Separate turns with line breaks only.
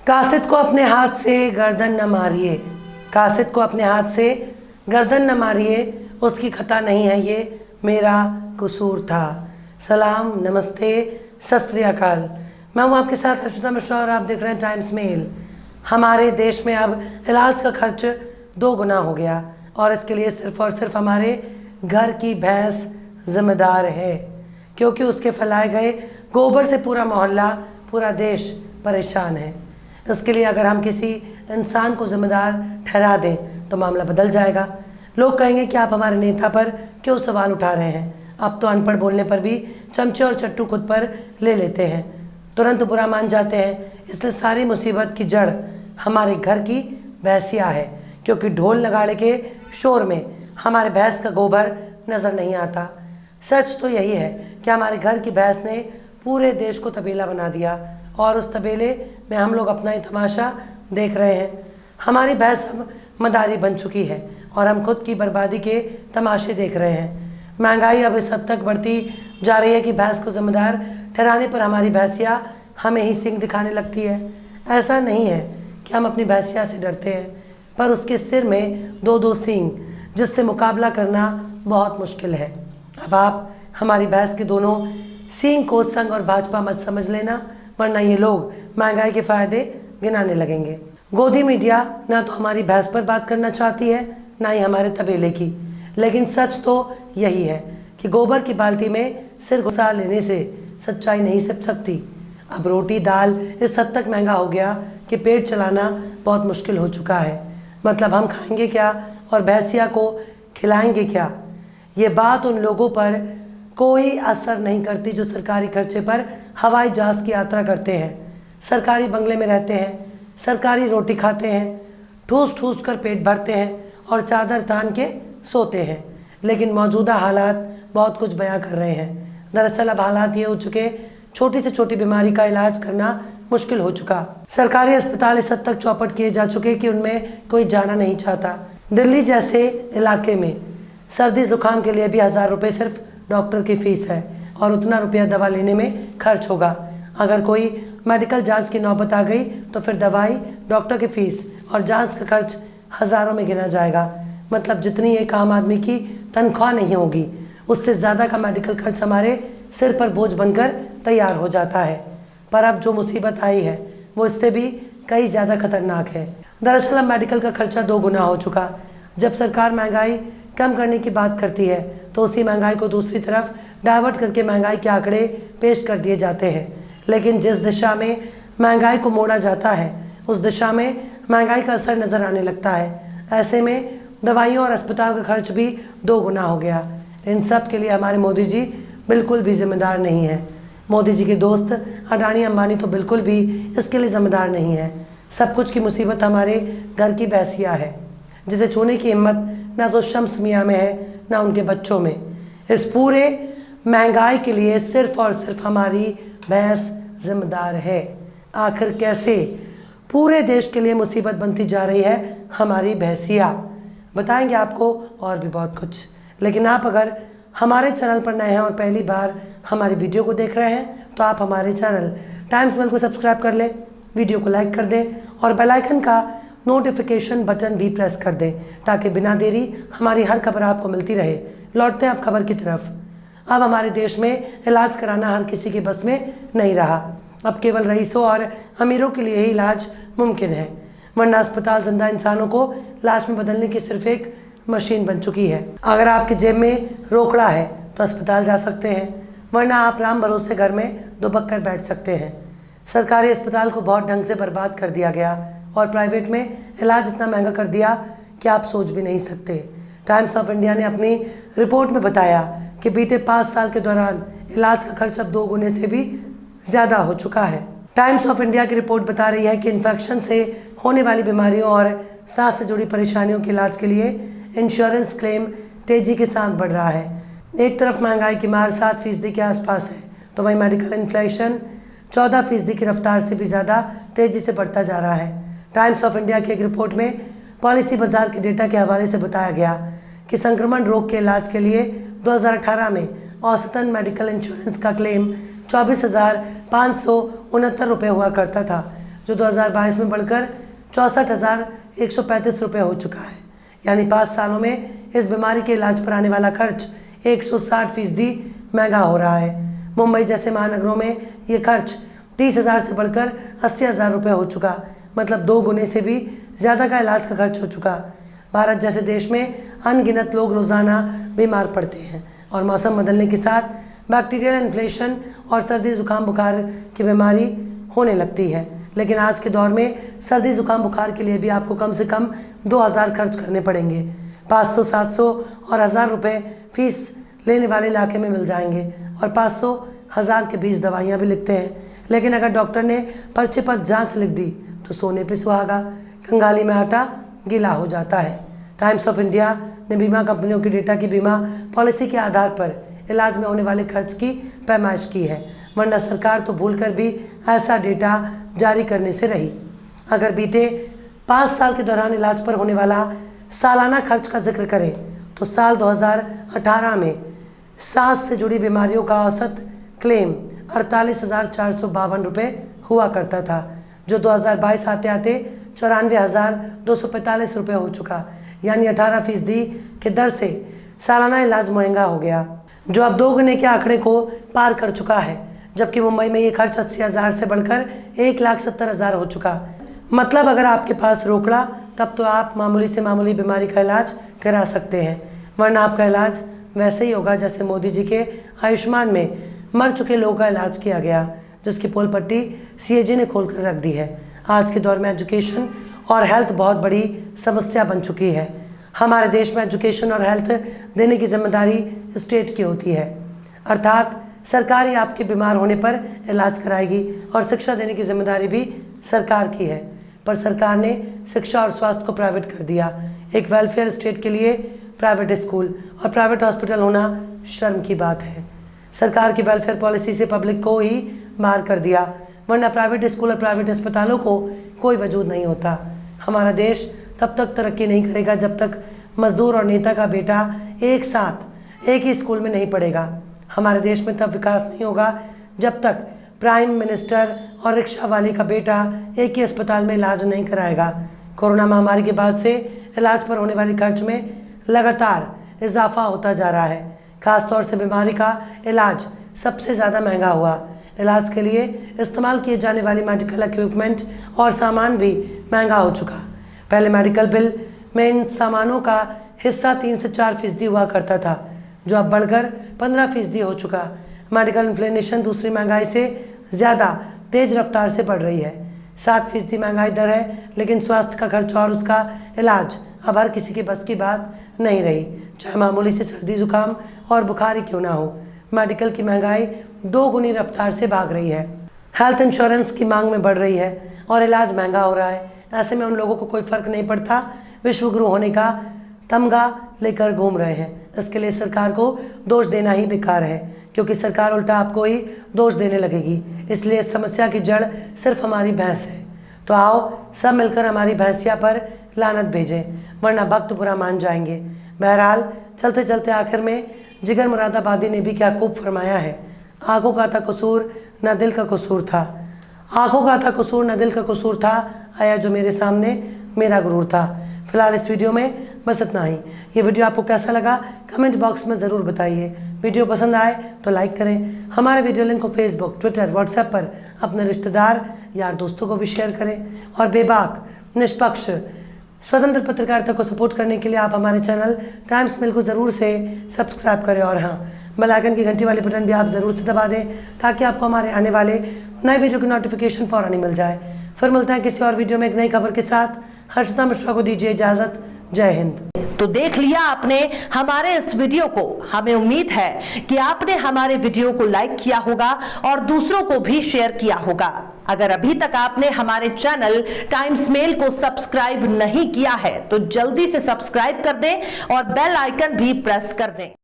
कासिद को अपने हाथ से गर्दन न मारिए, कासिद को अपने हाथ से गर्दन न मारिए, उसकी खता नहीं है ये मेरा कसूर था। सलाम, नमस्ते, सत श्री अकाल। मैं हूँ आपके साथ हर्षिता मिश्रा और आप देख रहे हैं टाइम्स मेल। हमारे देश में अब इलाज का खर्च 2 गुना हो गया और इसके लिए सिर्फ और सिर्फ हमारे घर की भैंस जिम्मेदार है, क्योंकि उसके फैलाए गए गोबर से पूरा मोहल्ला, पूरा देश परेशान है। इसके लिए अगर हम किसी इंसान को जिम्मेदार ठहरा दें तो मामला बदल जाएगा। लोग कहेंगे कि आप हमारे नेता पर क्यों सवाल उठा रहे हैं। अब तो अनपढ़ बोलने पर भी चमचे और चट्टू खुद पर ले लेते हैं, तुरंत बुरा मान जाते हैं। इसलिए सारी मुसीबत की जड़ हमारे घर की भैंसिया है, क्योंकि ढोल नगाड़े के शोर में हमारे भैंस का गोबर नज़र नहीं आता। सच तो यही है कि हमारे घर की भैंस ने पूरे देश को तबेला बना दिया और उस तबेले में हम लोग अपना ही तमाशा देख रहे हैं। हमारी भैंस अब मदारी बन चुकी है और हम खुद की बर्बादी के तमाशे देख रहे हैं। महंगाई अब इस हद तक बढ़ती जा रही है कि भैंस को जिम्मेदार ठहराने पर हमारी भैंसिया हमें ही सींग दिखाने लगती है। ऐसा नहीं है कि हम अपनी भैंसिया से डरते हैं, पर उसके सिर में 2-2 सींग, जिससे मुकाबला करना बहुत मुश्किल है। अब आप हमारी भैंस के दोनों सींग को संग और भाजपा मत समझ लेना, वरना ये लोग महंगाई के फायदे गिनाने लगेंगे। गोदी मीडिया ना तो हमारी भैंस पर बात करना चाहती है, ना ही हमारे तबेले की, लेकिन सच तो यही है कि गोबर की बाल्टी में सिर घुसा लेने से सच्चाई नहीं छिप सकती। अब रोटी दाल इस हद तक महंगा हो गया कि पेट चलाना बहुत मुश्किल हो चुका है। मतलब हम खाएंगे क्या और भैंसिया को खिलाएंगे क्या? ये बात उन लोगों पर कोई असर नहीं करती जो सरकारी खर्चे पर हवाई जहाज़ की यात्रा करते हैं, सरकारी बंगले में रहते हैं, सरकारी रोटी खाते हैं, ठूस ठूस कर पेट भरते हैं और चादर तान के सोते हैं। लेकिन मौजूदा हालात बहुत कुछ बयां कर रहे हैं। दरअसल अब हालात ये हो चुके, छोटी से छोटी बीमारी का इलाज करना मुश्किल हो चुका। सरकारी अस्पताल इस हद तक चौपट किए जा चुके कि उनमें कोई जाना नहीं चाहता। दिल्ली जैसे इलाके में सर्दी जुकाम के लिए भी 1000 रुपये सिर्फ डॉक्टर की फीस है और उतना रुपया दवा लेने में खर्च होगा। अगर कोई मेडिकल जांच की नौबत आ गई तो फिर दवाई, डॉक्टर की फीस और जांच का खर्च हज़ारों में गिना जाएगा। मतलब जितनी एक आम आदमी की तनख्वाह नहीं होगी, उससे ज़्यादा का मेडिकल खर्च हमारे सिर पर बोझ बनकर तैयार हो जाता है। पर अब जो मुसीबत आई है वो इससे भी कई ज़्यादा खतरनाक है। दरअसल अब मेडिकल का खर्चा 2 गुना हो चुका। जब सरकार महंगाई कम करने की बात करती है तो उसी महंगाई को दूसरी तरफ डाइवर्ट करके महंगाई के आंकड़े पेश कर दिए जाते हैं। लेकिन जिस दिशा में महंगाई को मोड़ा जाता है उस दिशा में महंगाई का असर नज़र आने लगता है। ऐसे में दवाइयों और अस्पताल का खर्च भी 2 गुना हो गया। इन सब के लिए हमारे मोदी जी बिल्कुल भी जिम्मेदार नहीं है। मोदी जी के दोस्त अडानी अंबानी तो बिल्कुल भी इसके लिए जिम्मेदार नहीं है। सब कुछ की मुसीबत हमारे घर की भैंसिया है, जिसे छूने की हिम्मत ना तो शम्स मियाँ में है ना उनके बच्चों में। इस पूरे महंगाई के लिए सिर्फ और सिर्फ हमारी भैंस जिम्मेदार है। आखिर कैसे पूरे देश के लिए मुसीबत बनती जा रही है हमारी भैंसिया, बताएंगे आपको और भी बहुत कुछ। लेकिन आप अगर हमारे चैनल पर नए हैं और पहली बार हमारी वीडियो को देख रहे हैं तो आप हमारे चैनल टाइम्स मेल को सब्सक्राइब कर लें, वीडियो को लाइक कर दें और बेल आइकन का नोटिफिकेशन बटन भी प्रेस कर दें, ताकि बिना देरी हमारी हर खबर आपको मिलती रहे। लौटते हैं आप खबर की तरफ। अब हमारे देश में इलाज कराना हर किसी के बस में नहीं रहा। अब केवल रईसों और अमीरों के लिए ही इलाज मुमकिन है, वरना अस्पताल जिंदा इंसानों को लाश में बदलने की सिर्फ एक मशीन बन चुकी है। अगर आपके जेब में रोकड़ा है तो अस्पताल जा सकते हैं, वरना आप राम भरोसे घर में दुबक कर बैठ सकते हैं। सरकारी अस्पताल को बहुत ढंग से बर्बाद कर दिया गया और प्राइवेट में इलाज इतना महंगा कर दिया कि आप सोच भी नहीं सकते। टाइम्स ऑफ इंडिया ने अपनी रिपोर्ट में बताया कि बीते 5 साल के दौरान इलाज का खर्च अब 2 गुने से भी ज़्यादा हो चुका है। टाइम्स ऑफ इंडिया की रिपोर्ट बता रही है कि इन्फेक्शन से होने वाली बीमारियों और सांस से जुड़ी परेशानियों के इलाज के लिए इंश्योरेंस क्लेम तेज़ी के साथ बढ़ रहा है। एक तरफ महंगाई की मार 7% के आसपास है, तो वहीं मेडिकल इन्फ्लेशन 14% की रफ्तार से भी ज़्यादा तेज़ी से बढ़ता जा रहा है। टाइम्स ऑफ इंडिया की एक रिपोर्ट में पॉलिसी बाजार के डेटा के हवाले से बताया गया कि संक्रमण रोग के इलाज के लिए 2018 में औसतन मेडिकल इंश्योरेंस का क्लेम 24,569 रुपये हुआ करता था, जो 2022 में बढ़कर 64,135 रुपये हो चुका है। यानी 5 सालों में इस बीमारी के इलाज पर आने वाला खर्च 160% महंगा हो रहा है। मुंबई जैसे महानगरों में ये खर्च 30,000 से बढ़कर 80,000 रुपये हो चुका, मतलब 2 गुने से भी ज़्यादा का इलाज का खर्च हो चुका। भारत जैसे देश में अनगिनत लोग रोज़ाना बीमार पड़ते हैं और मौसम बदलने के साथ बैक्टीरियल इन्फ्लेशन और सर्दी जुकाम बुखार की बीमारी होने लगती है। लेकिन आज के दौर में सर्दी जुकाम बुखार के लिए भी आपको कम से कम 2,000 खर्च करने पड़ेंगे। 500, 700 और 1,000 रुपये फीस लेने वाले इलाके में मिल जाएंगे और 500, 1,000 के बीच दवाइयाँ भी लिखते हैं। लेकिन अगर डॉक्टर ने पर्चे पर जांच लिख दी तो सोने पे सुहागा, कंगाली में आटा गीला हो जाता है। टाइम्स ऑफ इंडिया ने बीमा कंपनियों की डेटा की बीमा पॉलिसी के आधार पर इलाज में होने वाले खर्च की पैमाइश की है, वरना सरकार तो भूलकर भी ऐसा डेटा जारी करने से रही। अगर बीते 5 साल के दौरान इलाज पर होने वाला सालाना खर्च का जिक्र करें तो साल 2018 में सांस से जुड़ी बीमारियों का औसत क्लेम 48,452 रुपये हुआ करता था, जो 2022 आते आते 94,245 रुपये हो चुका। यानी 18% के दर से सालाना इलाज महंगा हो गया, जो अब 2 गुने के आंकड़े को पार कर चुका है। जबकि मुंबई में ये खर्च 80,000 से बढ़कर 1,70,000 हो चुका। मतलब अगर आपके पास रोकड़ा तब तो आप मामूली से मामूली बीमारी का इलाज करा सकते हैं, वरना आपका इलाज वैसे ही होगा जैसे मोदी जी के आयुष्मान में मर चुके लोगों का इलाज किया गया, जिसकी पोल पट्टी CAG ने खोल कर रख दी है। आज के दौर में एजुकेशन और हेल्थ बहुत बड़ी समस्या बन चुकी है। हमारे देश में एजुकेशन और हेल्थ देने की जिम्मेदारी स्टेट की होती है, अर्थात सरकार ही आपके बीमार होने पर इलाज कराएगी और शिक्षा देने की जिम्मेदारी भी सरकार की है। पर सरकार ने शिक्षा और स्वास्थ्य को प्राइवेट कर दिया। एक वेलफेयर स्टेट के लिए प्राइवेट स्कूल और प्राइवेट हॉस्पिटल होना शर्म की बात है। सरकार की वेलफेयर पॉलिसी से पब्लिक को ही बाहर कर दिया, वरना प्राइवेट स्कूल और प्राइवेट अस्पतालों को कोई वजूद नहीं होता। हमारा देश तब तक तरक्की नहीं करेगा जब तक मजदूर और नेता का बेटा एक साथ एक ही स्कूल में नहीं पढ़ेगा। हमारे देश में तब विकास नहीं होगा जब तक प्राइम मिनिस्टर और रिक्शा वाले का बेटा एक ही अस्पताल में इलाज नहीं कराएगा। कोरोना महामारी के बाद से इलाज पर होने वाले खर्च में लगातार इजाफा होता जा रहा है। खासतौर से बीमारी का इलाज सबसे ज़्यादा महंगा हुआ। इलाज के लिए इस्तेमाल किए जाने वाली मेडिकल इक्विपमेंट और सामान भी महंगा हो चुका। पहले मेडिकल बिल में इन सामानों का हिस्सा 3 से 4% हुआ करता था, जो अब बढ़कर 15% हो चुका। मेडिकल इन्फ्लेशन दूसरी महंगाई से ज़्यादा तेज रफ्तार से बढ़ रही है। 7% महंगाई दर है, लेकिन स्वास्थ्य का खर्च और उसका इलाज अब हर किसी की बस की बात नहीं रही, चाहे मामूली से सर्दी जुकाम और बुखार ही क्यों ना हो। मेडिकल की महंगाई 2 गुनी रफ्तार से भाग रही है। हेल्थ इंश्योरेंस की मांग में बढ़ रही है और इलाज महंगा हो रहा है। ऐसे में उन लोगों को कोई फर्क नहीं पड़ता, विश्वगुरु होने का तमगा लेकर घूम रहे हैं। इसके लिए सरकार को दोष देना ही बेकार है, क्योंकि सरकार उल्टा आपको ही दोष देने लगेगी। इसलिए इस समस्या की जड़ सिर्फ हमारी भैंस है। तो आओ सब मिलकर हमारी भैंसिया पर लानत भेजें, वरना भक्त बुरा मान जाएंगे। बहरहाल चलते चलते आखिर में जिगर मुरादाबादी ने भी क्या खूब फरमाया है, आंखों का था कसूर न दिल का कसूर था। आंखों का था कसूर न दिल का कसूर था, आया जो मेरे सामने मेरा गुरूर था। फिलहाल इस वीडियो में बस इतना ही। ये वीडियो आपको कैसा लगा कमेंट बॉक्स में ज़रूर बताइए। वीडियो पसंद आए तो लाइक करें। हमारे वीडियो लिंक को फेसबुक, ट्विटर, व्हाट्सएप पर अपने रिश्तेदार यार दोस्तों को भी शेयर करें। और बेबाक, निष्पक्ष, स्वतंत्र पत्रकारिता को सपोर्ट करने के लिए आप हमारे चैनल टाइम्स मेल को ज़रूर से सब्सक्राइब करें। और हाँ, बेल आइकन की घंटी वाली बटन भी आप ज़रूर से दबा दें, ताकि आपको हमारे आने वाले नए वीडियो की नोटिफिकेशन फ़ौरन ही मिल जाए। फिर मिलते हैं किसी और वीडियो में एक नई खबर के साथ। हर्षिता मिश्रा को दीजिए इजाज़त। जय हिंद।
तो देख लिया आपने हमारे इस वीडियो को। हमें उम्मीद है कि आपने हमारे वीडियो को लाइक किया होगा और दूसरों को भी शेयर किया होगा। अगर अभी तक आपने हमारे चैनल टाइम्स मेल को सब्सक्राइब नहीं किया है तो जल्दी से सब्सक्राइब कर दें और बेल आइकन भी प्रेस कर दें।